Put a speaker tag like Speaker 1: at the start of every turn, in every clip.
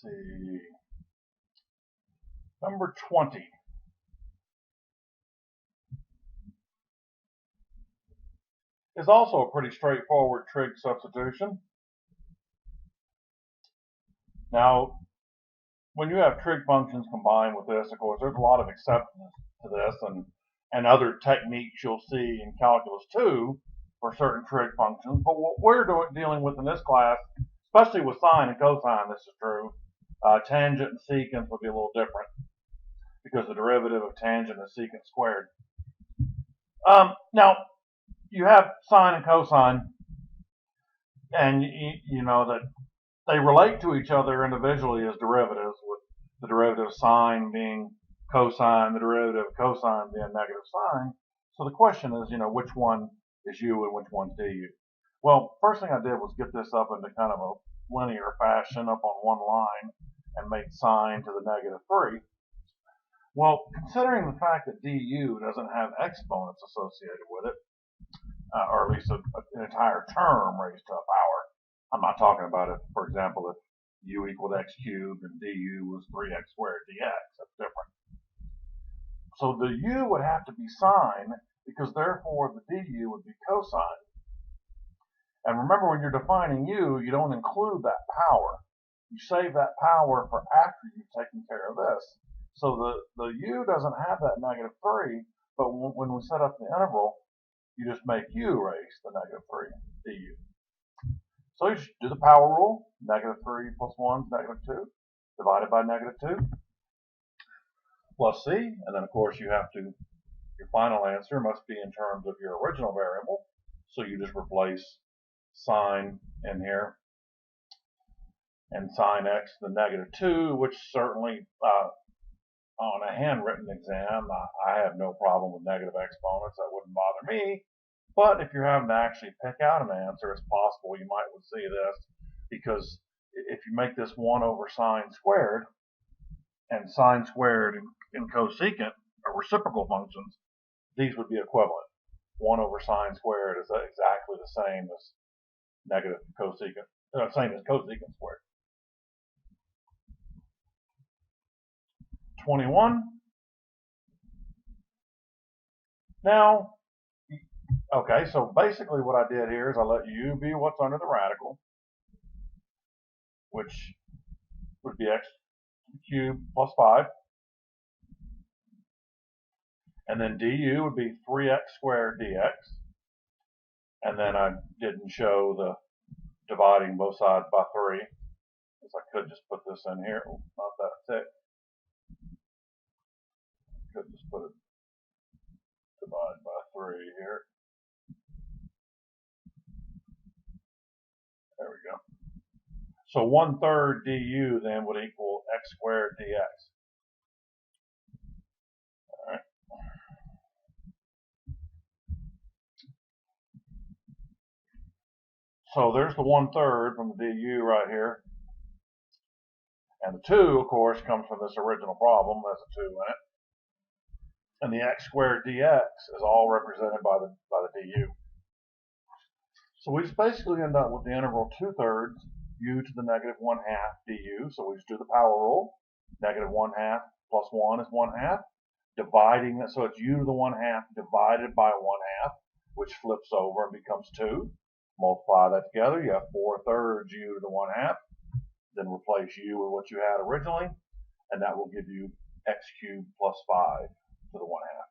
Speaker 1: see. Number 20. Is also a pretty straightforward trig substitution. Now, when you have trig functions combined with this, of course, there's a lot of exceptions to this and other techniques you'll see in Calculus 2 for certain trig functions. But what we're dealing with in this class, especially with sine and cosine, this is true. Tangent and secant would be a little different because the derivative of tangent is secant squared. Now, you have sine and cosine, and you know that they relate to each other individually as derivatives, with the derivative of sine being cosine, the derivative of cosine being negative sine. So the question is, which one is u and which one's du? Well, first thing I did was get this up into kind of a linear fashion up on one line and make sine to the -3. Well, considering the fact that du doesn't have exponents associated with it, or at least an entire term raised to a power, I'm not talking about it, for example, if u equaled x cubed and du was 3x squared dx. That's different. So the u would have to be sine, because therefore the du would be cosine. And remember, when you're defining u, you don't include that power. You save that power for after you've taken care of this. So the u doesn't have that -3, but when we set up the interval, you just make u raised to the -3 du. So you should do the power rule. -3 plus 1 is -2, divided by -2, plus c. And then, of course, you have to, your final answer must be in terms of your original variable. So you just replace sine in here and sine x to the -2, which certainly, on a handwritten exam, I have no problem with negative exponents. That wouldn't bother me. But if you're having to actually pick out an answer, it's possible you might see this, because if you make this 1 over sine squared, and sine squared and cosecant are reciprocal functions, these would be equivalent. 1 over sine squared is exactly the same as negative cosecant, same as cosecant squared. 21. Now, okay, so basically what I did here is I let u be what's under the radical, which would be x cubed plus 5. And then du would be 3x squared dx. And then I didn't show the dividing both sides by 3, because I could just put this in here. Ooh, not that thick. I could just put it divide by 3 here. There we go. So 1/3 du then would equal x squared dx. All right. So there's the 1/3 from the du right here. And the 2, of course, comes from this original problem. There's a 2 in it. And the x squared dx is all represented by the du. So we just basically end up with the interval 2/3 u to the -1/2 du. So we just do the power rule. -1/2 plus 1 is 1/2. Dividing that, so it's u to the 1/2 divided by 1/2, which flips over and becomes 2. Multiply that together, you have 4/3 u to the 1/2. Then replace u with what you had originally, and that will give you x cubed plus 5 to the 1/2.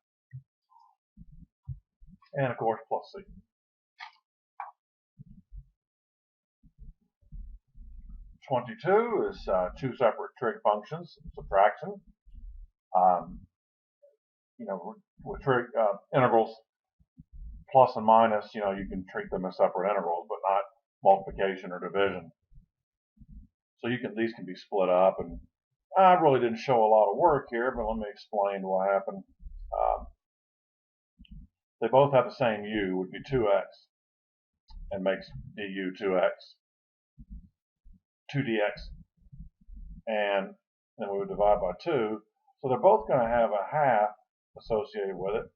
Speaker 1: And of course, plus c. 22 is two separate trig functions, subtraction. With trig intervals plus and minus, you can treat them as separate intervals, but not multiplication or division. So these can be split up, and I really didn't show a lot of work here, but let me explain what happened. They both have the same u, would be 2x, and makes du 2x, 2dx, and then we would divide by 2. So they're both going to have a half associated with it.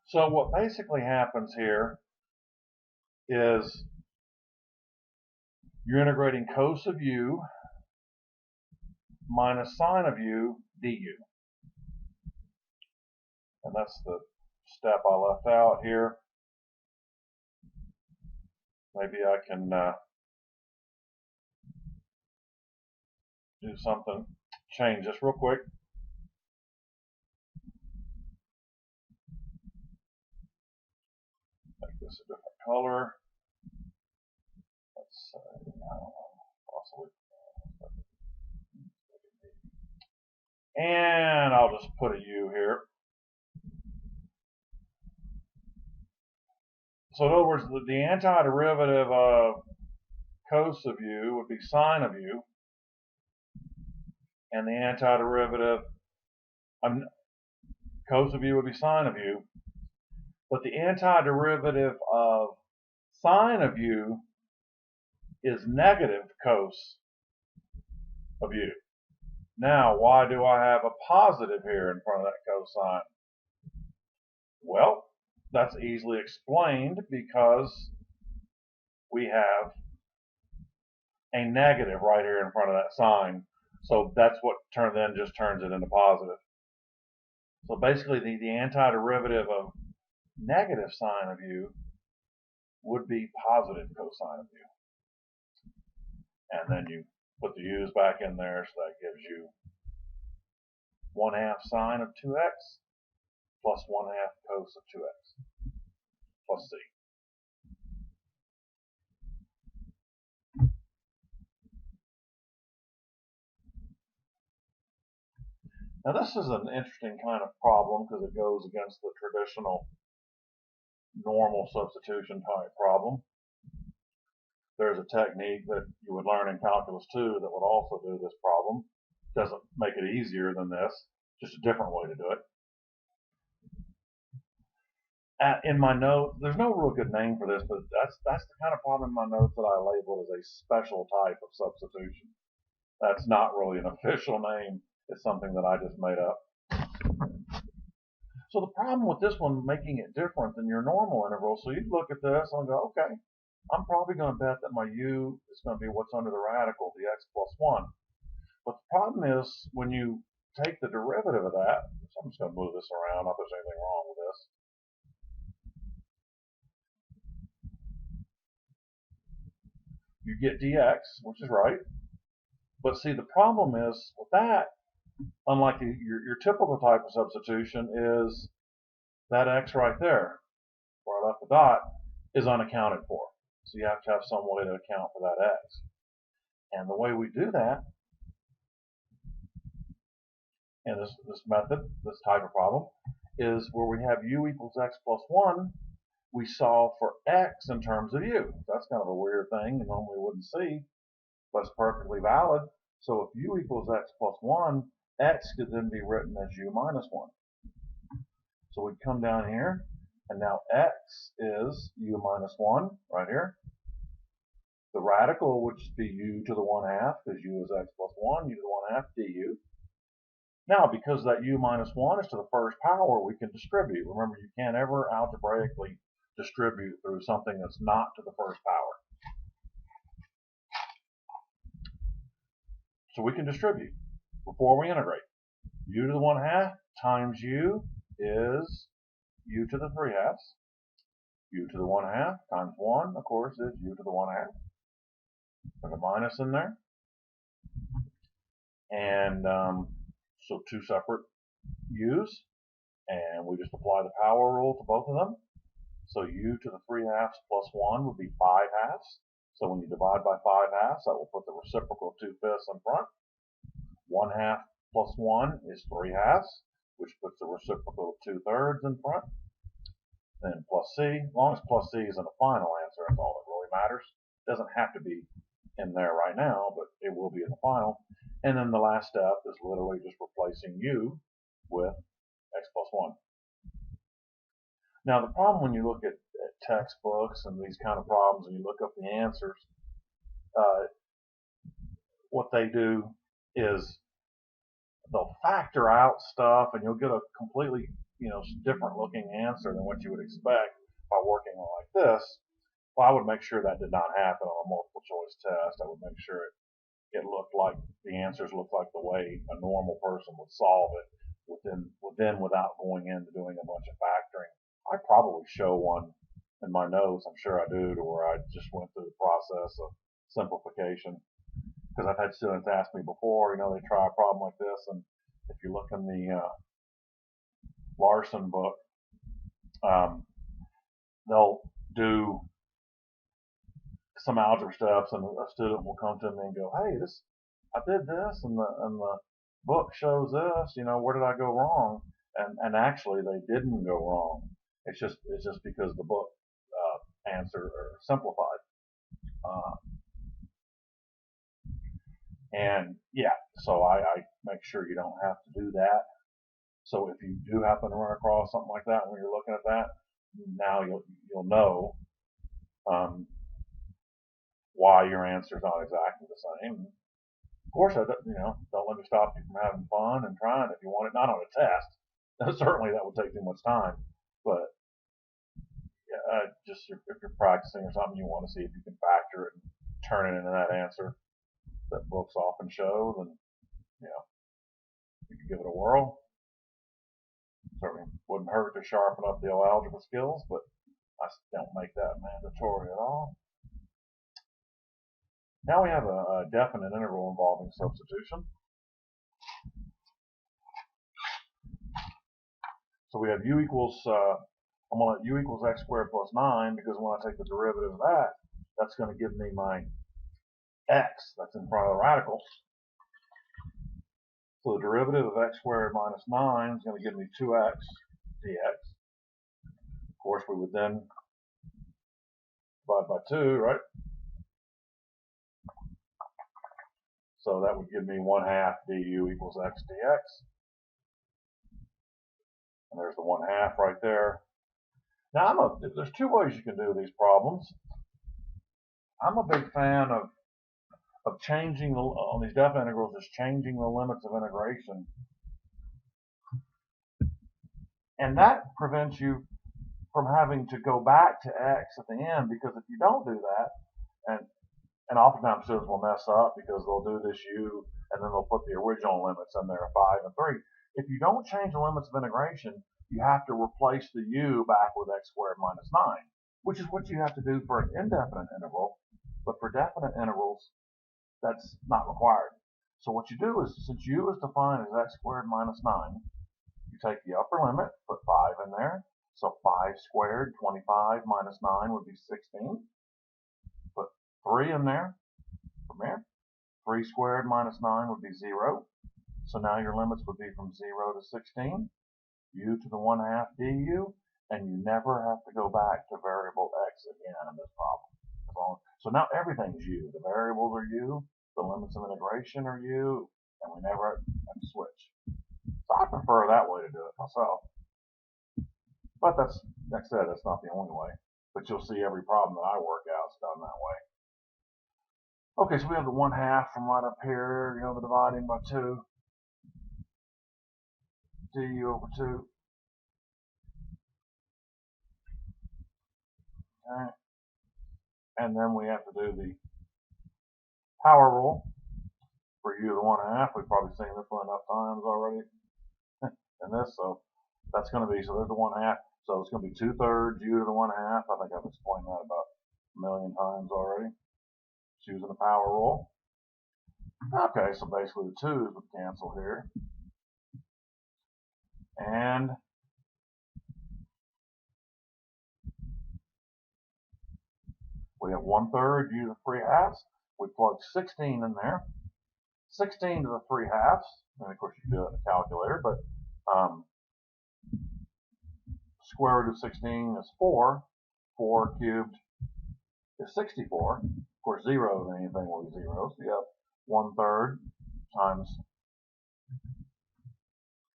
Speaker 1: So what basically happens here is you're integrating cos of u minus sine of u du. And that's the step I left out here. Maybe I can do something, change this real quick. Make this a different color. Let's say, I don't know, possibly. And I'll just put a u here. So in other words, the antiderivative of cos of u would be sine of u, and the antiderivative cos of u would be sine of u, but the antiderivative of sine of u is negative cos of u. Now, why do I have a positive here in front of that cosine? Well, that's easily explained because we have a negative right here in front of that sign. So that's what then just turns it into positive. So basically the antiderivative of negative sine of u would be positive cosine of u. And then you put the u's back in there, so that gives you 1/2 sine of 2x plus 1/2 cos of 2x plus c. Now this is an interesting kind of problem because it goes against the traditional normal substitution type problem. There's a technique that you would learn in Calculus 2 that would also do this problem. Doesn't make it easier than this, just a different way to do it. In my note, there's no real good name for this, but that's the kind of problem in my notes that I labeled as a special type of substitution. That's not really an official name. It's something that I just made up. So the problem with this one, making it different than your normal integral, so you'd look at this and go, okay, I'm probably going to bet that my u is going to be what's under the radical, the x plus 1. But the problem is when you take the derivative of that, so I'm just going to move this around, not that there's anything wrong with this. You get dx, which is right. But see, the problem is with that, unlike your typical type of substitution, is that x right there, where I left the dot, is unaccounted for. So you have to have some way to account for that x. And the way we do that, in this method, this type of problem, is where we have u equals x plus 1, we solve for x in terms of u. That's kind of a weird thing you normally wouldn't see, but it's perfectly valid. So if u equals x plus 1, x could then be written as u minus 1. So we'd come down here, and now x is u minus 1 right here. The radical would just be u to the 1/2, because u is x plus 1, u to the 1/2 du. Now, because that u minus 1 is to the first power, we can distribute. Remember, you can't ever algebraically distribute through something that's not to the first power. So we can distribute before we integrate. U to the 1/2 times u is u to the 3/2. U to the 1/2 times 1, of course, is u to the 1/2. There's a minus in there. And so two separate u's. And we just apply the power rule to both of them. So u to the 3/2 plus 1 would be 5/2. So when you divide by 5/2, that will put the reciprocal of 2/5 in front. 1/2 plus 1 is 3/2, which puts the reciprocal of 2/3 in front. Then plus c, as long as plus c is in the final answer, that's all that really matters. It doesn't have to be in there right now, but it will be in the final. And then the last step is literally just replacing u with x plus 1. Now the problem when you look at textbooks and these kind of problems and you look up the answers, what they do is they'll factor out stuff and you'll get a completely different looking answer than what you would expect by working like this. Well, I would make sure that did not happen on a multiple choice test. I would make sure it looked like the answers looked like the way a normal person would solve it without going into doing a bunch of factoring. I probably show one in my notes. I'm sure I do, to where I just went through the process of simplification. Because I've had students ask me before, they try a problem like this, and if you look in the Larson book, um, they'll do some algebra steps, and a student will come to me and go, "Hey, I did this, and the book shows this. Where did I go wrong?" And actually, they didn't go wrong. It's just because the book answer are simplified. Uh, and yeah, so I make sure you don't have to do that. So if you do happen to run across something like that when you're looking at that, now you'll know um, why your answer is not exactly the same. Of course, don't let me stop you from having fun and trying if you want it. Not on a test. Certainly, that would take too much time. But just if you're practicing or something, you want to see if you can factor it and turn it into that answer that books often show, then you know you can give it a whirl. Certainly wouldn't hurt to sharpen up the old algebra skills, but I don't make that mandatory at all. Now we have a definite integral involving substitution. So we have u equals, I'm going to let u equals x squared plus 9, because when I take the derivative of that, that's going to give me my x that's in front of the radical. So the derivative of x squared minus 9 is going to give me 2x dx. Of course, we would then divide by 2, right? So that would give me 1/2 du equals x dx. And there's the 1/2 right there. Now, there's two ways you can do these problems. I'm a big fan of changing on these definite integrals, is changing the limits of integration. And that prevents you from having to go back to x at the end, because if you don't do that, and oftentimes students will mess up because they'll do this u and then they'll put the original limits in there, 5 and 3. If you don't change the limits of integration, you have to replace the u back with x squared minus 9, which is what you have to do for an indefinite interval. But for definite intervals, that's not required. So what you do is, since u is defined as x squared minus 9, you take the upper limit, put 5 in there. So 5 squared, 25 minus 9 would be 16. Put 3 in there from here. 3 squared minus 9 would be 0. So now your limits would be from 0 to 16. U to the 1/2 du, and you never have to go back to variable x again in this problem. So now everything's u. The variables are u, the limits of integration are u, and we never have to switch. So I prefer that way to do it myself. But that's, like I said, that's not the only way. But you'll see every problem that I work out is done that way. Okay, so we have the 1/2 from right up here, the dividing by 2, du over 2. Okay. And then we have to do the power rule for u to the 1/2. We've probably seen this one enough times already in this, so that's going to be, so there's the 1/2. So it's going to be 2/3 u to the 1/2. I think I've explained that about a million times already. It's using the power rule. Okay, so basically the 2's would cancel here. And we have 1/3 u to the 3/2. We plug 16 in there. 16 to the 3/2. And of course you can do it in a calculator, but square root of 16 is 4. 4 cubed is 64. Of course, zeros and anything will be zeros. So you have 1/3 times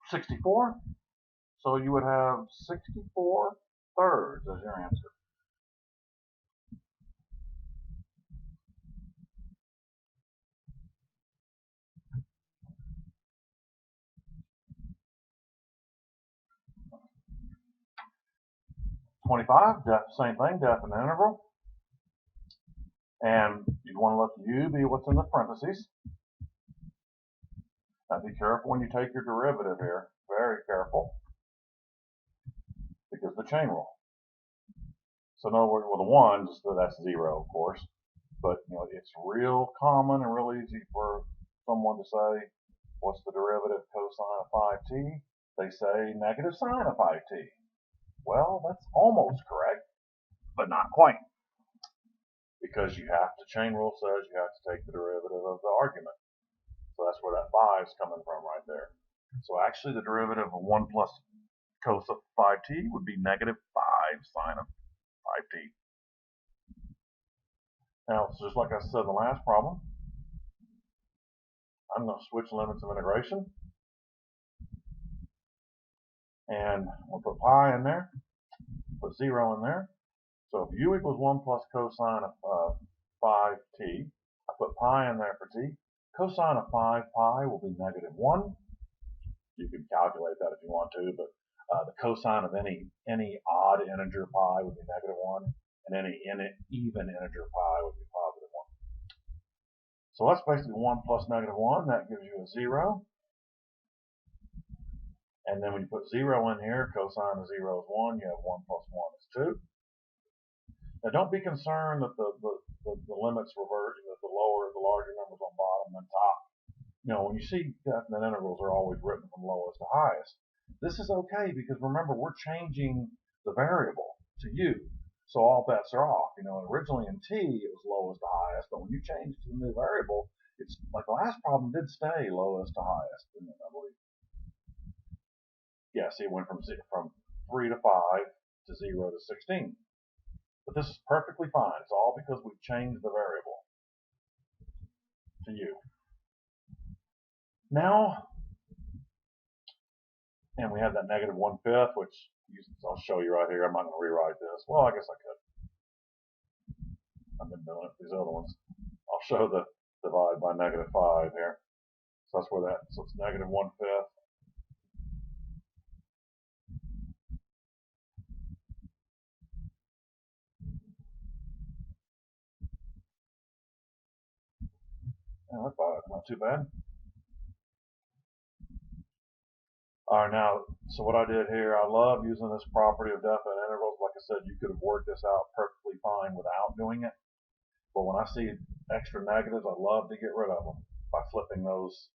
Speaker 1: 64. So you would have 64 thirds as your answer. '25, same thing, definite interval. And you want to let u be what's in the parentheses. Now be careful when you take your derivative here. Very careful. Because the chain rule. So in other words, with a 1, just that's 0, of course. But it's real common and real easy for someone to say, what's the derivative cosine of 5t? They say negative sine of 5t. Well, that's almost correct, but not quite. Because you have to, chain rule says you have to take the derivative of the argument. So that's where that 5 is coming from right there. So actually the derivative of 1 plus cos of 5t would be negative 5 sine of 5t. Now, it's just like I said in the last problem, I'm going to switch limits of integration. And we'll put pi in there, put 0 in there. So if u equals 1 plus cosine of 5t, I put pi in there for t. Cosine of 5 pi will be negative 1. You can calculate that if you want to, but the cosine of any odd integer pi would be negative 1, and any even integer pi would be positive 1. So that's basically 1 plus negative 1. That gives you a 0. And then when you put 0 in here, cosine of 0 is 1. You have 1 plus 1 is 2. Now don't be concerned that the limits revert, that the larger numbers on bottom than top. When you see definite integrals are always written from lowest to highest. This is okay because remember, we're changing the variable to u. So all bets are off. Originally in t it was lowest to highest, but when you change to the new variable, it's like the last problem did stay lowest to highest, didn't it, I believe? Yeah, see, it went from 3 to 5 to 0 to 16. But this is perfectly fine. It's all because we've changed the variable to u. Now, and we have that negative 1/5, which I'll show you right here. I'm not going to rewrite this. Well, I guess I could. I've been doing it with these other ones. I'll show the divide by negative 5 here. So that's where so it's negative 1/5. Yeah, that's not too bad. All right, now, so what I did here, I love using this property of definite integrals. Like I said, you could have worked this out perfectly fine without doing it. But when I see extra negatives, I love to get rid of them by flipping those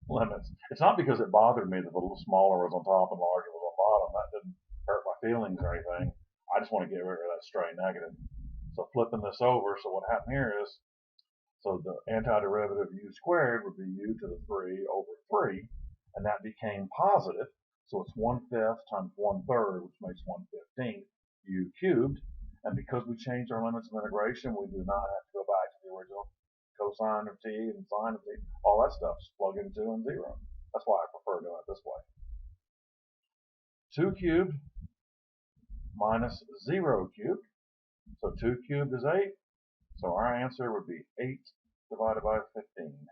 Speaker 1: limits. It's not because it bothered me that the little smaller was on top and larger was on bottom. That didn't hurt my feelings or anything. I just want to get rid of that stray negative. So flipping this over, so what happened here is, so the antiderivative u squared would be u to the 3 over 3, and that became positive. So it's 1/5 times 1/3, which makes 1/15 u cubed. And because we changed our limits of integration, we do not have to go back to the original cosine of t and sine of t. All that stuff just plug in 2 and 0. That's why I prefer doing it this way. 2 cubed minus 0 cubed. So 2 cubed is 8. So our answer would be 8 divided by 15.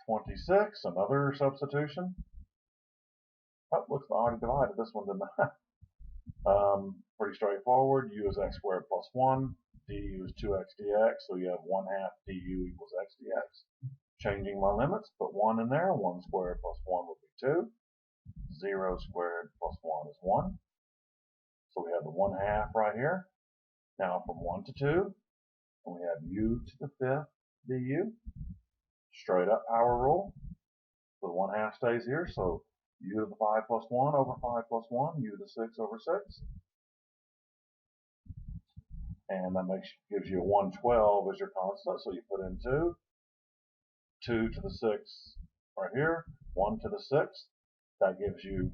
Speaker 1: 26, another substitution. Oh, looks like I already divided this one, didn't I? Pretty straightforward. U is x squared plus 1. Du is 2x dx, so you have 1/2 du equals x dx. Changing my limits, put 1 in there. 1 squared plus 1 would be 2. 0 squared plus 1 is 1. So we have the 1/2 right here. Now from 1 to 2, and we have u to the 5th du. Straight up power rule. So the 1/2 stays here, so u to the 5 plus 1 over 5 plus 1, u to the 6 over 6. And that gives you a 112 as your constant, so you put in 2. 2 to the 6 right here, 1 to the 6. That gives you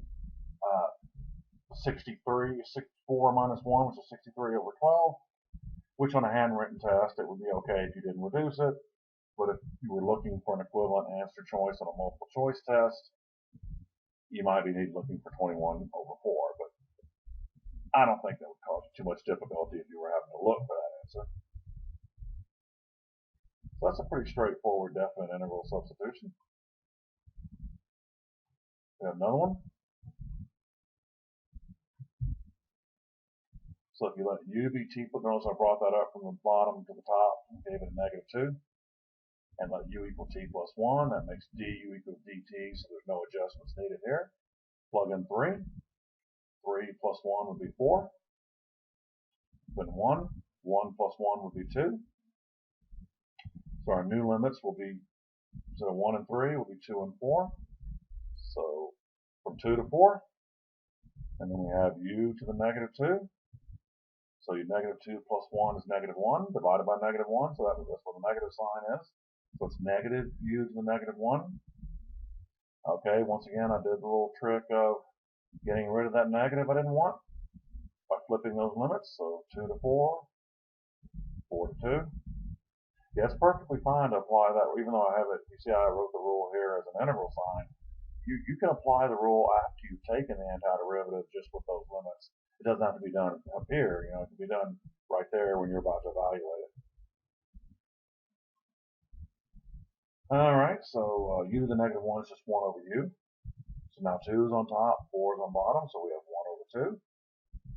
Speaker 1: 64 minus 1, which is 63 over 12, which on a handwritten test, it would be okay if you didn't reduce it. But if you were looking for an equivalent answer choice on a multiple choice test, you might be looking for 21 over 4. But I don't think that would cause you too much difficulty if you were having to look for that answer. So that's a pretty straightforward definite integral substitution. We have another one. So if you let u be t, notice I brought that up from the bottom to the top and gave it a -2. And let u equal t plus 1. That makes du equal dt, so there's no adjustments needed here. Plug in 3. 3 plus 1 would be 4. Then 1. 1 plus 1 would be 2. So our new limits will be, instead of 1 and 3, will be 2 and 4. So from 2 to 4. And then we have u to the -2. So your -2 plus 1 is -1 divided by -1. So that's what the negative sign is. So it's negative u to the -1. Okay, once again, I did the little trick of getting rid of that negative I didn't want by flipping those limits. So 2 to 4, 4 to 2. Yeah, it's perfectly fine to apply that, even though I have it, you see how I wrote the rule here as an integral sign. You can apply the rule after you've taken the antiderivative just with those limits. It doesn't have to be done up here, it can be done right there when you're about to evaluate it. Alright, so u to the -1 is just 1 over u. So now 2 is on top, 4 is on bottom, so we have 1 over 2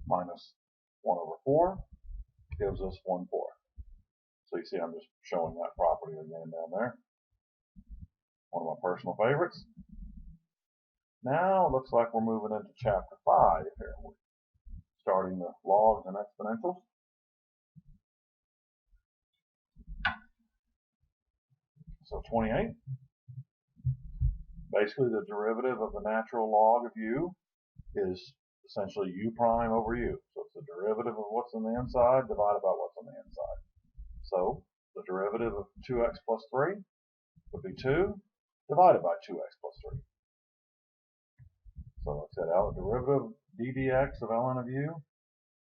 Speaker 1: minus 1 over 4 gives us 1/4. So you see I'm just showing that property again down there. One of my personal favorites. Now it looks like we're moving into chapter 5 here. We're starting the logs and exponentials. So 28. Basically the derivative of the natural log of u is essentially u prime over u. So it's the derivative of what's on the inside divided by what's on the inside. So the derivative of 2x plus 3 would be 2 divided by 2x plus 3. So like I said, the derivative ddx of ln of u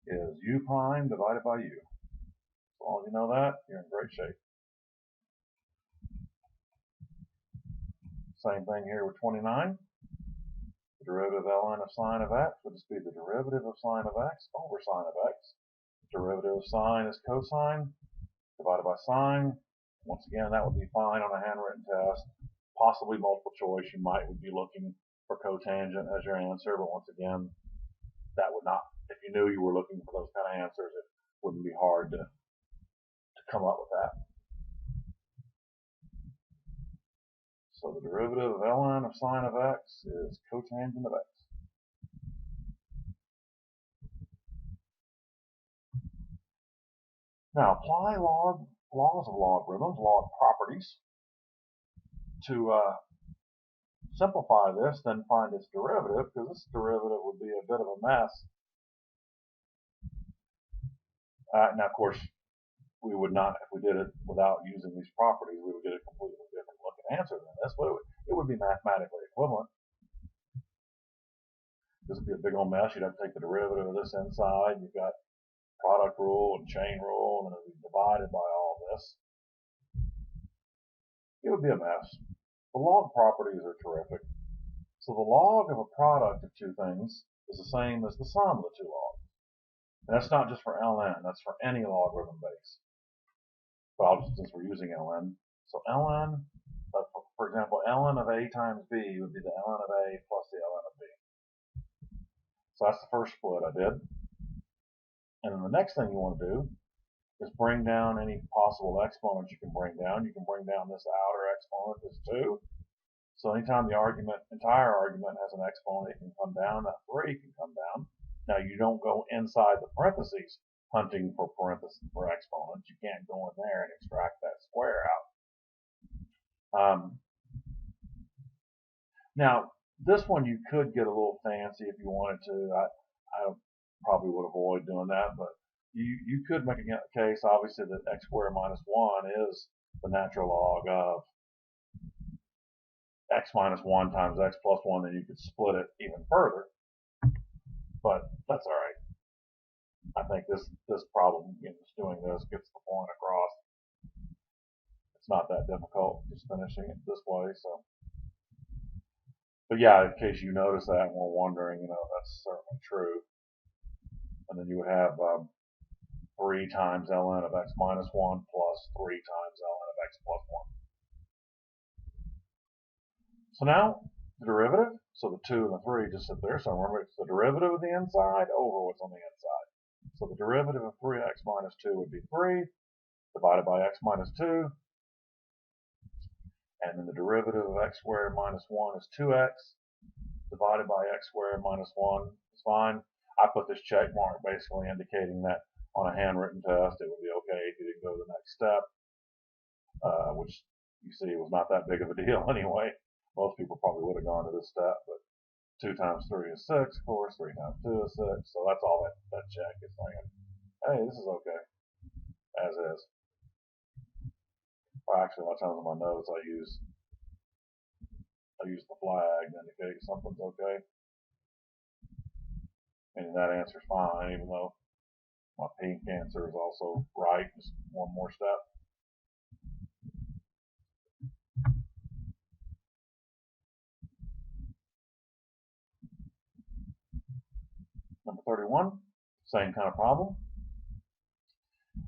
Speaker 1: is u prime divided by u. As long as you know that, you're in great shape. Same thing here with 29. The derivative of ln of sine of x would just be the derivative of sine of x over sine of x. Derivative of sine is cosine divided by sine. Once again, that would be fine on a handwritten test. Possibly multiple choice. You might be looking for cotangent as your answer, but once again, that would not, if you knew you were looking for those kind of answers, it wouldn't be hard to come up with that. So the derivative of ln of sine of x is cotangent of x. Now apply laws of logarithms, log properties, to simplify this, then find its derivative, because this derivative would be a bit of a mess. Now, of course, we would not, if we did it without using these properties, we would get a completely different looking answer than this, but it would be mathematically equivalent. This would be a big old mess. You'd have to take the derivative of this inside. You've got product rule and chain rule, and then it would be divided by all this. It would be a mess. The log properties are terrific. So the log of a product of two things is the same as the sum of the two logs. And that's not just for ln, that's for any logarithm base. But I'll just, since we're using ln, so ln, for example, ln of a times b would be the ln of a plus the ln of b. So that's the first split I did. And then the next thing you want to do is bring down any possible exponents you can bring down. You can bring down this outer exponent, this 2. So anytime the entire argument has an exponent, it can come down. That 3 can come down. Now you don't go inside the parentheses hunting for exponents. You can't go in there and extract that square out. Now this one you could get a little fancy if you wanted to. I probably would avoid doing that, but you could make a case, obviously, that x squared minus 1 is the natural log of x minus 1 times x plus 1, then you could split it even further. But that's all right. I think this problem, just doing this, gets the point across. It's not that difficult just finishing it this way. So, but yeah, in case you notice that and were wondering, that's certainly true. And then you would have 3 times ln of x minus 1 plus 3 times ln of x plus 1. So now the derivative, so the 2 and the 3 just sit there. So remember, it's the derivative of the inside over what's on the inside. So the derivative of 3x minus 2 would be 3 divided by x minus 2. And then the derivative of x squared minus 1 is 2x divided by x squared minus 1 is fine. I put this check mark basically indicating that on a handwritten test it would be okay if you didn't go to the next step, which you see was not that big of a deal anyway. Most people probably would have gone to this step, but 2 times 3 is 6, of course, 3 times 2 is 6, so that's all that check is saying. Hey, this is okay, as is. Or actually, a lot of times in my notes I use the flag to indicate something's okay. Meaning that answer's fine, even though my pink answer is also right, just one more step. Number 31, same kind of problem.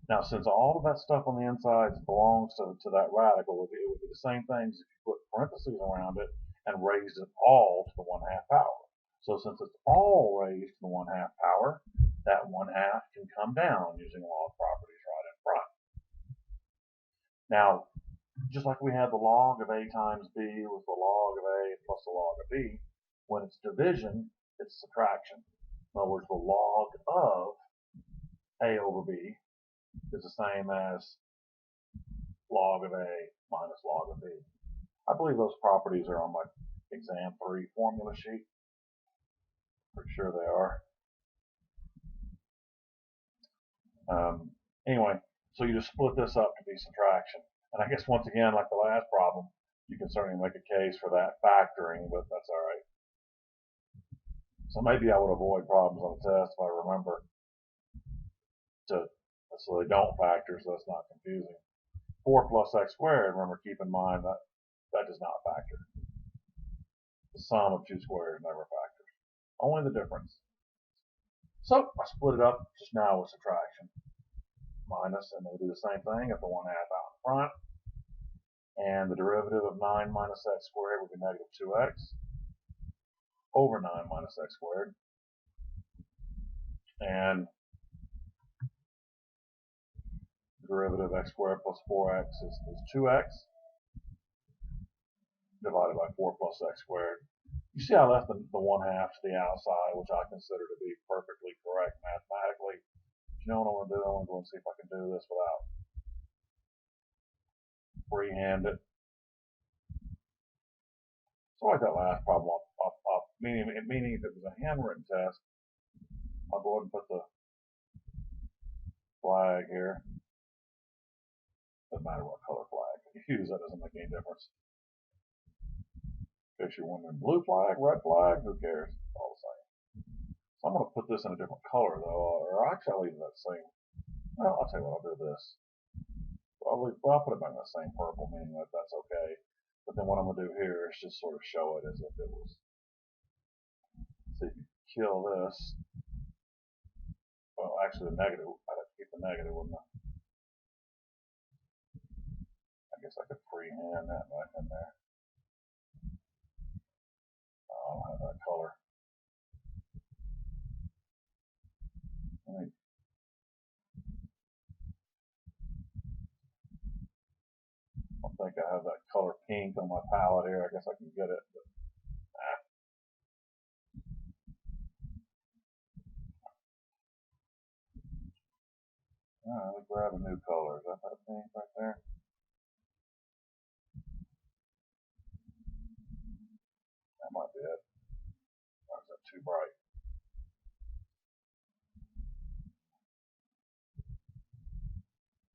Speaker 1: Now, since all of that stuff on the inside belongs to that radical, it would be the same thing as if you put parentheses around it and raised it all to the 1/2 power. So since it's all raised to the 1/2 power, that 1/2 can come down using log properties right in front. Now, just like we had the log of a times b was the log of a plus the log of b, when it's division, it's subtraction. In other words, the log of a over b is the same as log of a minus log of b. I believe those properties are on my exam 3 formula sheet. Pretty sure they are. Anyway, so you just split this up to be subtraction. And I guess once again, like the last problem, you can certainly make a case for that factoring, but that's all right. So maybe I would avoid problems on the test if I remember so they don't factor, so it's not confusing. 4 plus x squared, remember, keep in mind that that does not factor. The sum of 2 squares never factors. Only the difference. So I split it up just now with subtraction. Minus, and we'll do the same thing at the 1/2 out in front. And the derivative of 9 minus x squared would be negative 2x over 9 minus x squared. And the derivative of x squared plus 4x is 2x divided by 4 plus x squared. You see I left the 1/2 to the outside, which I consider to be perfectly correct mathematically. But you know what I want to do? I want to go and see if I can do this without freehand it. So like that last problem, meaning if it was a handwritten test, I'll go ahead and put the flag here. Doesn't matter what color flag you use, that doesn't make any difference. In case you're wondering, blue flag, red flag, who cares? It's all the same. So I'm going to put this in a different color though, or actually I'll leave that same. Well, I'll tell you what, I'll do this. I'll put it back in the same purple, meaning that that's okay. But then what I'm going to do here is just sort of show it as if it was. See, if you kill this, well, actually the negative, I'd have to keep the negative, wouldn't I? I guess I could freehand that back in there. I don't have that color. I don't think I have that color pink on my palette here. I guess I can get it, but let me grab a new color. Is that pink right there? That might be it. Or is that too bright?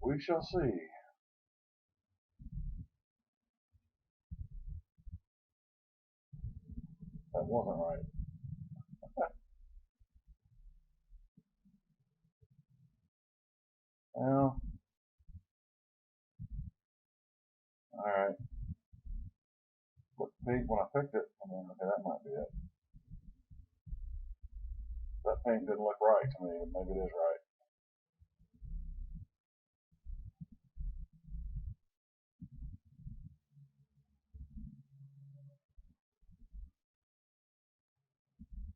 Speaker 1: We shall see. That wasn't right. Well, alright. Looked pink when I picked it. I mean, okay, that might be it. That pink didn't look right to me, but maybe it is right.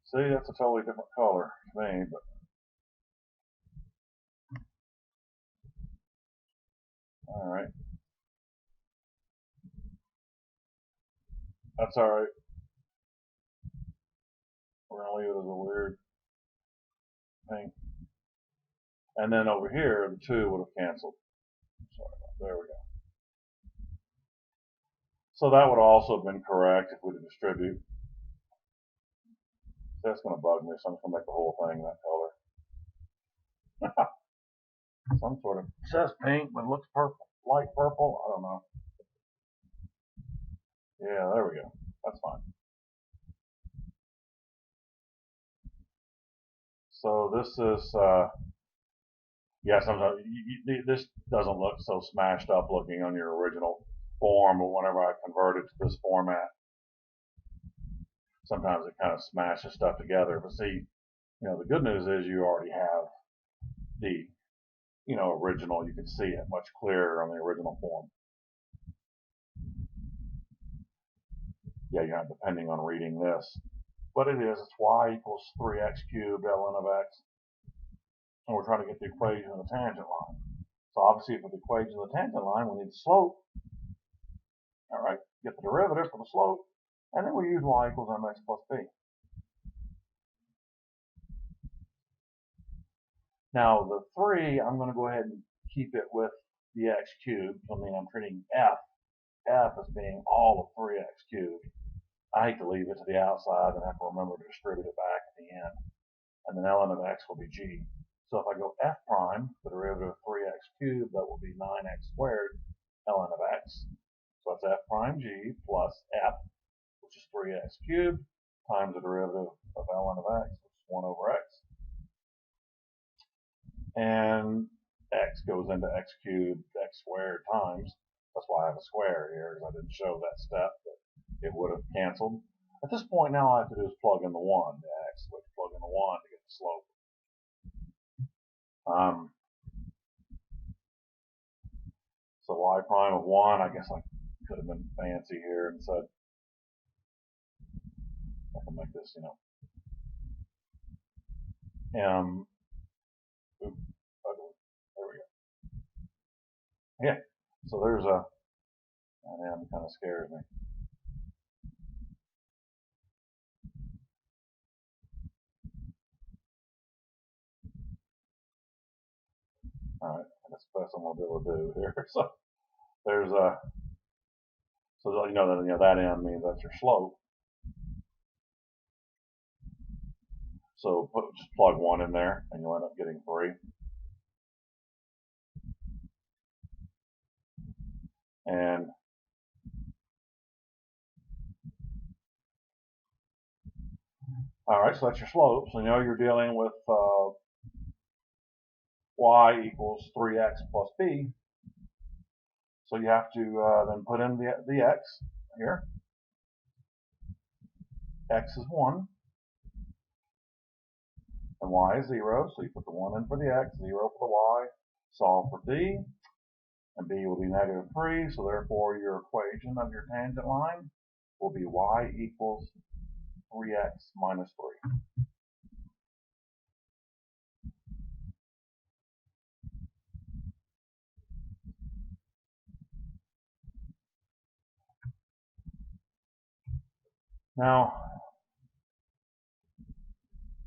Speaker 1: See, that's a totally different color to me, but right. That's all right. We're gonna leave it as a weird thing. And then over here, the 2 would have canceled. Sorry, there we go. So that would also have been correct if we did distribute. That's going to bug me, so I'm just going to make the whole thing that color. Some sort of, it says pink, but it looks purple, light purple. I don't know. Yeah, there we go. That's fine. So this is, yeah, sometimes this doesn't look so smashed up looking on your original form, but whenever I convert it to this format, sometimes it kind of smashes stuff together. But see, the good news is you already have the, original. You can see it much clearer on the original form. Yeah, you're not depending on reading this. But it is, it's y equals 3x cubed ln of x. And we're trying to get the equation of the tangent line. So obviously for the equation of the tangent line, we need the slope. All right, get the derivative for the slope. And then we use y equals mx plus b. Now the 3, I'm going to go ahead and keep it with the x cubed. I mean, I'm treating f as being all of 3x cubed. I hate to leave it to the outside and have to remember to distribute it back at the end. And then ln of x will be g. So if I go f prime, the derivative of 3x cubed, that will be 9x squared ln of x. So that's f prime g plus f, which is 3x cubed, times the derivative of ln of x, which is 1 over x. And x goes into x cubed, x squared times. That's why I have a square here, because I didn't show that step, but it would have canceled. At this point now, all I have to do is plug in the 1, the x, which plug in the 1 to get the slope. So y prime of 1, I guess I could have been fancy here and said, I can make this, m, oops, there we go. Yeah, so there's a, that m kind of scares me. All right, that's the best I'm going to be able to do here. So there's a, so that m means that's your slope. So just plug 1 in there, and you'll end up getting 3. And all right, so that's your slope. So you're dealing with y equals 3x plus b. So you have to then put in the x here. X is 1, and y is 0. So you put the 1 in for the x, 0 for the y. Solve for d, and b will be negative 3. So therefore, your equation of your tangent line will be y equals 3x minus 3. Now,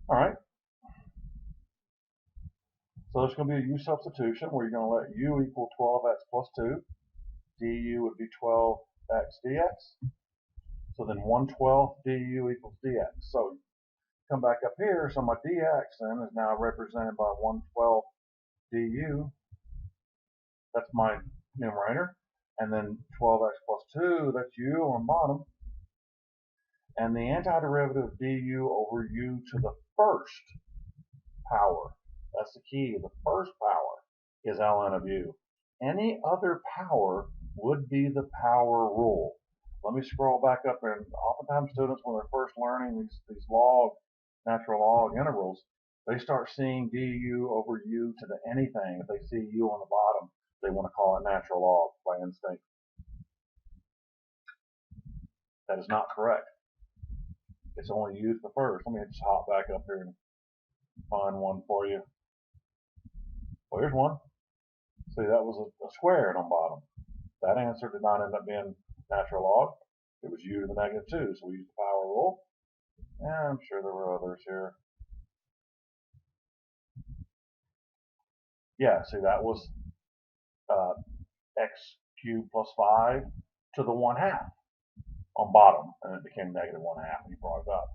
Speaker 1: all right. So there's going to be a u substitution where you're going to let u equal 12x plus 2. Du would be 12x dx. So then 1/12 du equals dx. So come back up here. So my dx then is now represented by 1/12 du. That's my numerator. And then 12x plus 2, that's u on bottom. And the antiderivative of du over u to the first power. That's the key. The first power is ln of u. Any other power would be the power rule. Let me scroll back up there. And oftentimes students, when they're first learning these natural log integrals, they start seeing du over u to the anything. If they see u on the bottom, they want to call it natural log by instinct. That is not correct. It's only u to the first. Let me just hop back up here and find one for you. Well, here's one. See, that was a squared on bottom. That answer did not end up being natural log. It was u to the negative 2, so we used the power rule. And I'm sure there were others here. Yeah, see, that was x cubed plus 5 to the 1/2 on bottom, and it became negative 1/2 when you brought it up.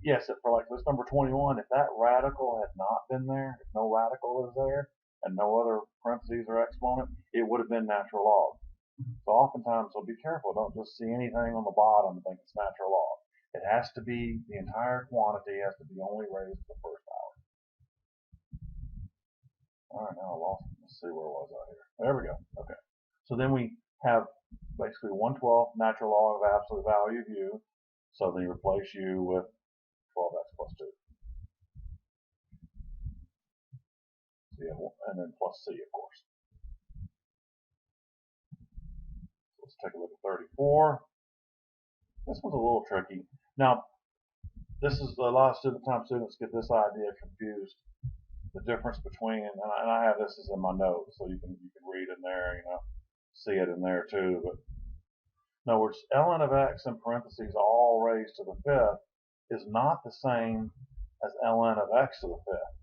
Speaker 1: Yes, for like this number 21, if that radical had not been there, if no radical is there, and no other parentheses or exponent, it would have been natural log. So oftentimes, so be careful. Don't just see anything on the bottom and think it's natural log. It has to be, the entire quantity has to be only raised to the first power. All right, now I lost it. Let's see, where was I here? There we go. Okay. So then we have basically 1/12 natural log of absolute value of u. So then you replace u with 12x plus 2. And then plus c, of course. Let's take a look at 34. This one's a little tricky. Now, this is a lot of time students get this idea confused. The difference between, and I have this as in my notes, so you can read in there, see it in there too. But in other words, ln of x in parentheses all raised to the 5th is not the same as ln of x to the 5th.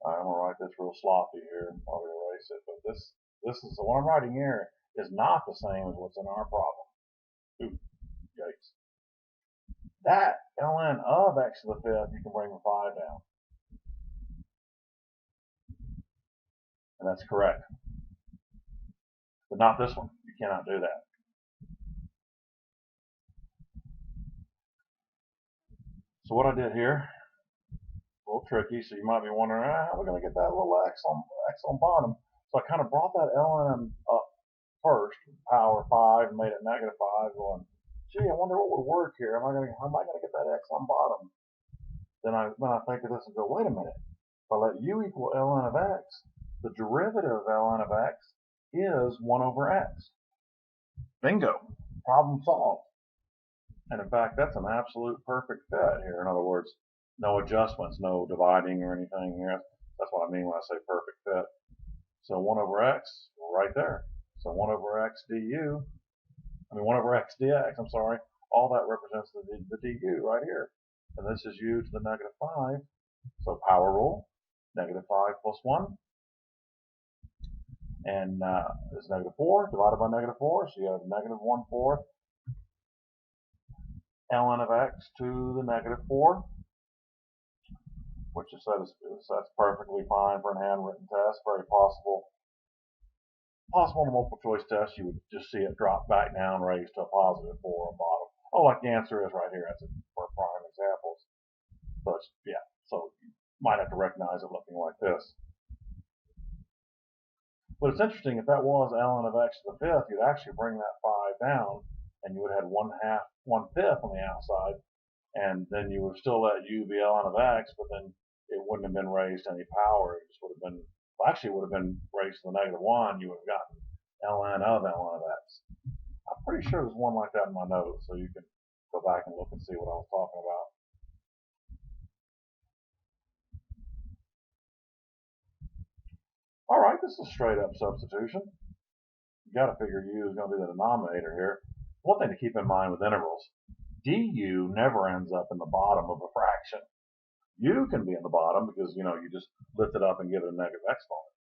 Speaker 1: All right, I'm gonna write this real sloppy here. I'll erase it, but this is what I'm writing here is not the same as what's in our problem. Ooh, yikes. That ln of x to the 5th, you can bring the 5 down. And that's correct. But not this one. You cannot do that. So what I did here, a little tricky, so you might be wondering, how are we going to get that little x on bottom? So I kind of brought that ln up first, power 5, and made it negative 5, going, gee, I wonder what would work here. How am I going to get that x on bottom? Then I think of this and go, wait a minute. If I let u equal ln of x, the derivative of ln of x is 1 over x. Bingo. Problem solved. And in fact, that's an absolute perfect fit here. In other words, no adjustments, no dividing or anything here. That's what I mean when I say perfect fit. So 1 over x, right there. So 1 over x du, 1 over x dx, I'm sorry, all that represents the du right here. And this is u to the negative 5. So power rule, negative 5 plus 1. And it's negative 4 divided by negative 4. So you have negative 1/4 ln of x to the negative 4, which is that's perfectly fine for an handwritten test. Very possible in a multiple choice test, you would just see it drop back down, raised to a positive 4 on bottom. Oh, like the answer is right here. That's for prime examples. So yeah, so you might have to recognize it looking like this. But it's interesting, if that was ln of x to the 5th, you'd actually bring that 5 down, and you would have had 1/5 on the outside, and then you would still let u be ln of x, but then it wouldn't have been raised to any power. It just would have been, well, actually, it would have been raised to the negative 1. You would have gotten ln of x. I'm pretty sure there's one like that in my notes, so you can go back and look and see what I was talking about. All right, this is straight up substitution. You got to figure u is going to be the denominator here. One thing to keep in mind with integrals, du never ends up in the bottom of a fraction. U can be in the bottom because, you just lift it up and give it a negative exponent.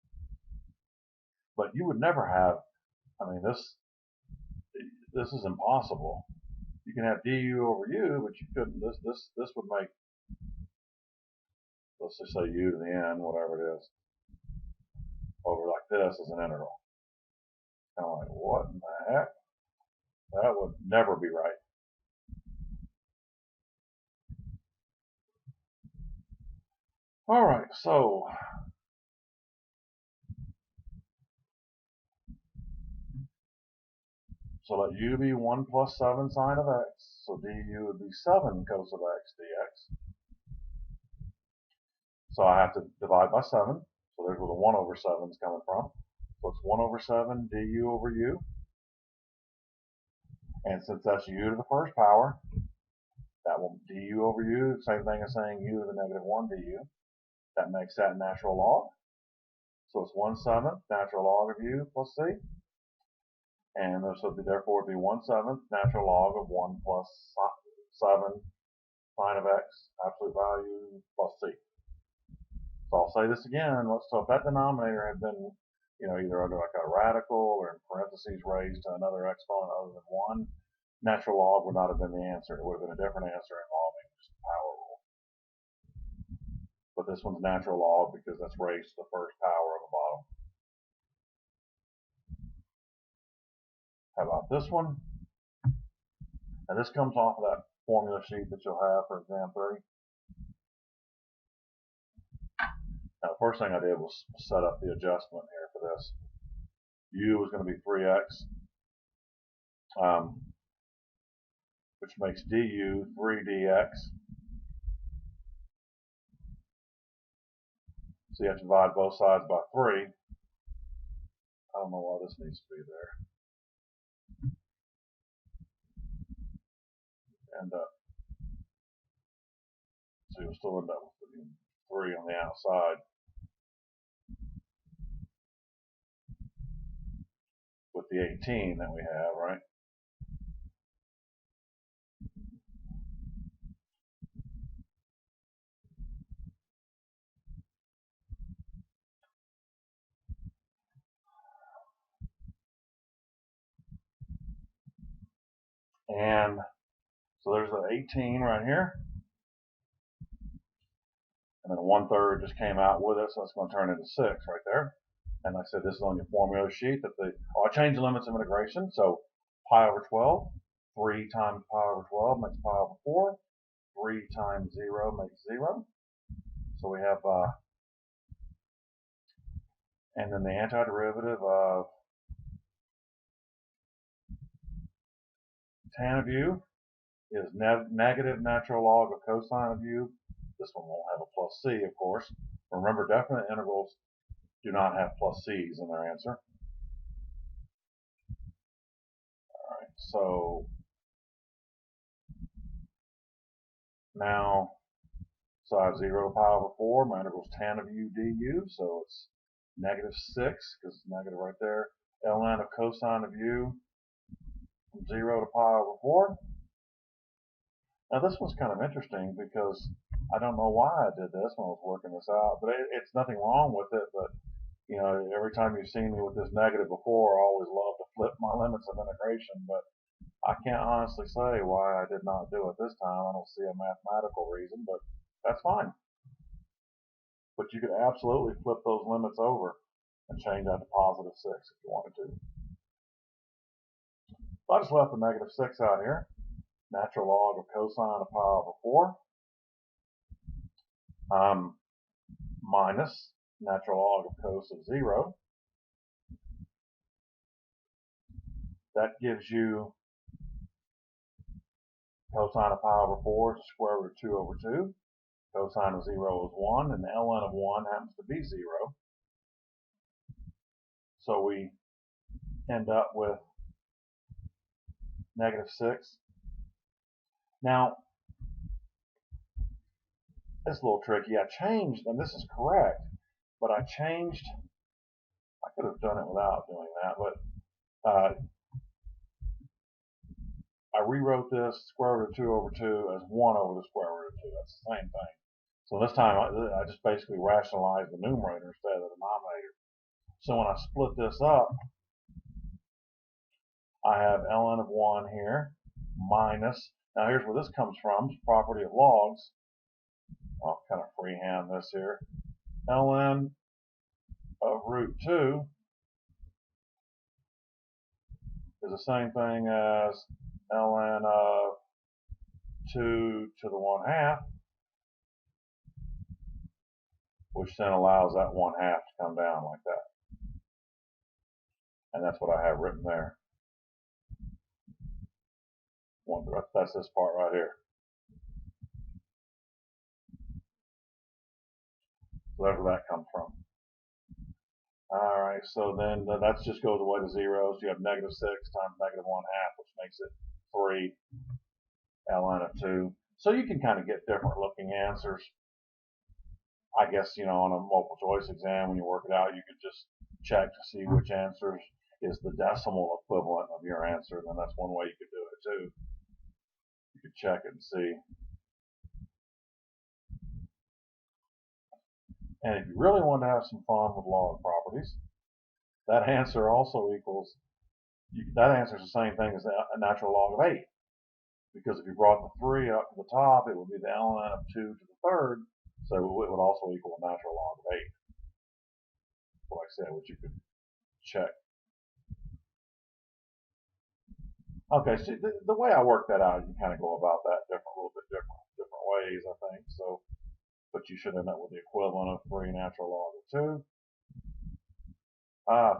Speaker 1: But you would never have, this is impossible. You can have du over u, but you couldn't, this would make, let's just say u to the n, whatever it is, over like this as an integral. Kind of like, what in the heck? That would never be right. All right, so let u be 1 plus 7 sine of x. So du would be 7 cos of x dx. So I have to divide by 7. So there's where the 1 over 7 is coming from. So it's 1 over 7 du over u. And since that's u to the first power, that will du over u, same thing as saying u to the negative 1 du. That makes that natural log. So it's 1/7 natural log of u plus c. And this would be, therefore, would be 1/7 natural log of 1 plus 7 sine of x, absolute value, plus c. So I'll say this again. So if that denominator had been, either under like a radical or in parentheses raised to another exponent other than 1, natural log would not have been the answer. It would have been a different answer involving just the power rule. But this one's natural log because that's raised to the first power of the bottom. How about this one? And this comes off of that formula sheet that you'll have for exam 3. Now, the first thing I did was set up the adjustment here for this. U is going to be 3x, which makes du 3dx. So you have to divide both sides by 3. I don't know why this needs to be there. So you'll still end up with putting 3 on the outside with the 18 that we have, right? And so there's the 18 right here. And then 1/3 just came out with it, so it's going to turn into 6 right there. And like I said, this is on your formula sheet. I changed the limits of integration. So pi over 12, 3 times pi over 12 makes pi over 4. 3 times 0 makes 0. So we have, and then the antiderivative of tan of u is negative natural log of cosine of u. This one won't have a plus c, of course. Remember, definite integrals do not have plus c's in their answer. All right, so now, so I have 0 to pi over 4. My integral is tan of u du, so it's negative 6, because it's negative right there. ln of cosine of u from 0 to pi over 4. Now this one's kind of interesting because I don't know why I did this when I was working this out, but it's nothing wrong with it. But every time you've seen me with this negative before, I always love to flip my limits of integration. But I can't honestly say why I did not do it this time. I don't see a mathematical reason, but that's fine. But you could absolutely flip those limits over and change that to positive 6 if you wanted to. So I just left the negative 6 out here. Natural log of cosine of pi over 4 minus natural log of cos of 0. That gives you cosine of pi over 4 is the square root of 2 over 2. Cosine of 0 is 1, and the ln of 1 happens to be 0. So we end up with negative 6. Now, it's a little tricky. I changed, and this is correct, but I could have done it without doing that, but I rewrote this square root of 2 over 2 as 1 over the square root of 2. That's the same thing. So this time I just basically rationalized the numerator instead of the denominator. So when I split this up, I have ln of 1 here minus, now here's where this comes from, it's property of logs. I'll kind of freehand this here. ln of root 2 is the same thing as ln of 2 to the 1/2, which then allows that 1/2 to come down like that. And that's what I have written there. That's this part right here. So that's where that comes from. All right, so then that just goes away to zeros. You have negative 6 times negative 1/2, which makes it 3 ln of 2. So you can kind of get different looking answers I guess, on a multiple choice exam, when you work it out, you could just check to see which answers is the decimal equivalent of your answer. Then that's one way you could do it too. You could check it and see. And if you really want to have some fun with log properties, that answer also equals, that answer is the same thing as a natural log of 8. Because if you brought the 3 up to the top, it would be the ln of 2 to the third, so it would also equal a natural log of 8. Like I said, which you could check. Okay, see, the way I work that out, you kind of go about that a little bit different ways, I think. So, but you should end up with the equivalent of 3 natural log of 2.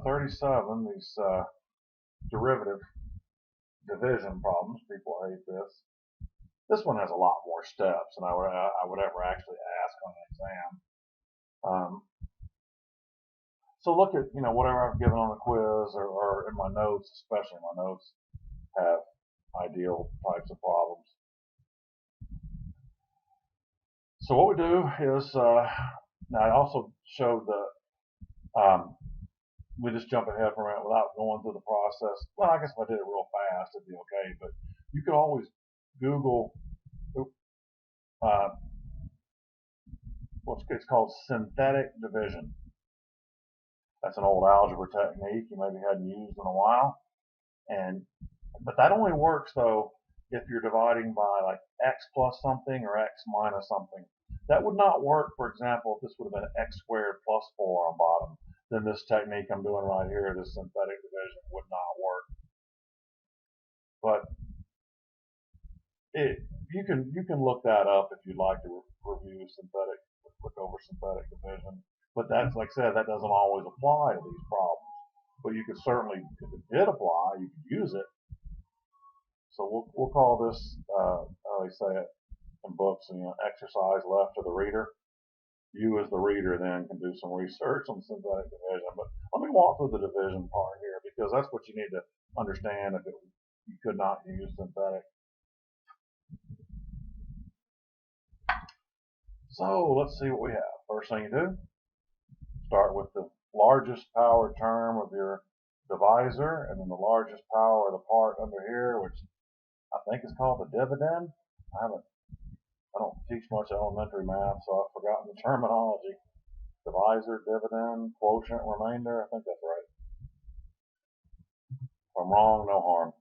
Speaker 1: 37, these derivative division problems, people hate this. This one has a lot more steps than I would ever actually ask on an exam. So look at, whatever I've given on the quiz or in my notes, especially my notes have ideal types of problems. So what we do is, now I also showed we just jump ahead for a minute without going through the process. Well, I guess if I did it real fast, it'd be okay, but you could always Google, it's called synthetic division. That's an old algebra technique you maybe hadn't used in a while. But that only works though if you're dividing by like x plus something or x minus something. That would not work, for example, if this would have been x squared plus 4 on bottom. Then this technique I'm doing right here, this synthetic division, would not work. But you can look that up if you'd like to look over synthetic division. But that's, like I said, that doesn't always apply to these problems. But you could certainly, if it did apply, you could use it. So we'll call this, how they say it in books, exercise left to the reader. You as the reader then can do some research on synthetic division. But let me walk through the division part here, because that's what you need to understand if you could not use synthetic. So let's see what we have. First thing you do, start with the largest power term of your divisor, and then the largest power of the part under here, which I think is called the dividend. I don't teach much elementary math, so I've forgotten the terminology. Divisor, dividend, quotient, remainder. I think that's right. If I'm wrong, no harm.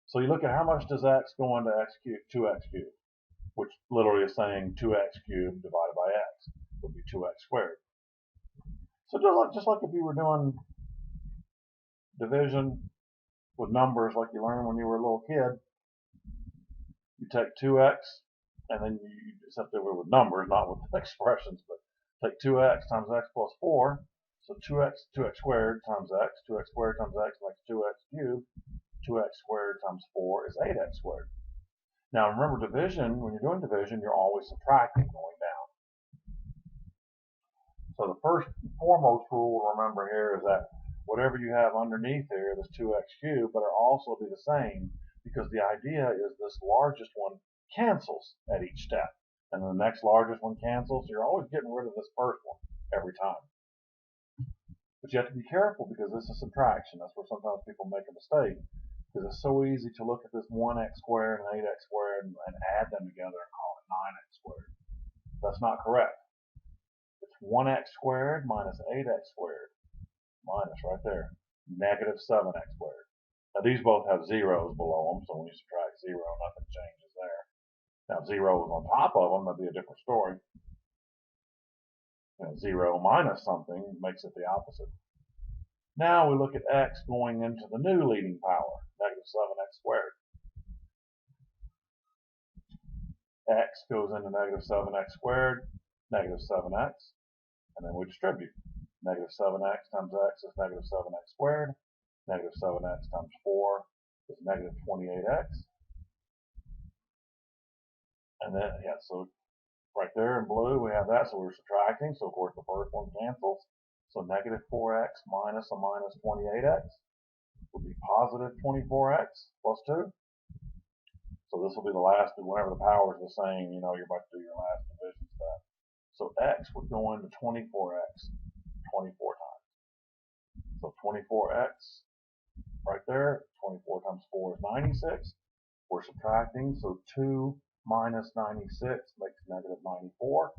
Speaker 1: So you look at how much does x go into x cubed, 2x cubed, which literally is saying 2x cubed divided by x would be 2x squared. So just like if you were doing division with numbers like you learned when you were a little kid, you take 2x, and then except that we're with numbers, not with expressions, but take 2x times x plus 4. So 2x squared times x, 2x squared times x makes 2x cubed. 2x squared times 4 is 8x squared. Now remember, division, when you're doing division, you're always subtracting, going down. So the first and foremost rule to remember here is that whatever you have underneath here, this 2x cubed, better also be the same, because the idea is this largest one cancels at each step, and the next largest one cancels. So you're always getting rid of this first one every time. But you have to be careful, because this is subtraction. That's where sometimes people make a mistake, because it's so easy to look at this 1x squared and 8x squared and add them together and call it 9x squared. That's not correct. It's 1x squared minus 8x squared, minus right there, negative 7x squared. Now these both have zeros below them, so when you subtract 0, nothing changes there. Now if 0 was on top of them, that'd be a different story. 0 minus something makes it the opposite. Now we look at x going into the new leading power, negative 7x squared. X goes into negative 7x squared, negative 7x, and then we distribute. Negative 7x times x is negative 7x squared. Negative 7x times 4 is negative 28x. And then, so right there in blue we have that, so we're subtracting, so of course the first one cancels. So negative 4x minus a minus 28x would be positive 24x plus 2. So this will be the last, whenever the powers are the same, you're about to do your last division step. So x would go into 24x 24 times. So 24x right there, 24 times 4 is 96. We're subtracting, so 2 minus 96 makes negative 94.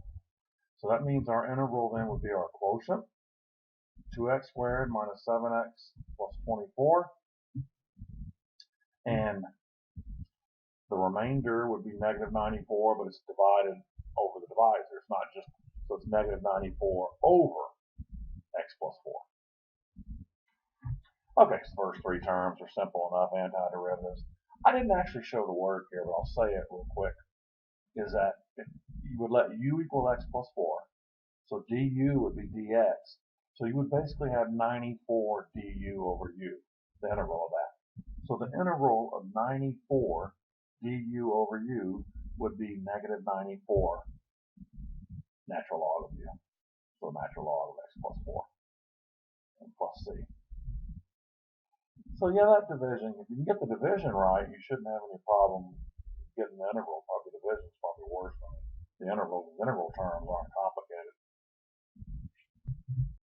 Speaker 1: So that means our integral then would be our quotient, 2x squared minus 7x plus 24. And the remainder would be negative 94, but it's divided over the divisor. It's not just, so it's negative 94 over x plus 4. Okay, so the first three terms are simple enough, antiderivatives. I didn't actually show the word here, but I'll say it real quick, is that if you would let u equal x plus 4, so du would be dx. So you would basically have 94 du over u, the integral of that. So the integral of 94 du over u would be negative 94 natural log of u. So natural log of x plus 4 and plus c. So yeah, that division, if you can get the division right, you shouldn't have any problem getting the integral. Probably the division is probably worse than the integral. The integral terms aren't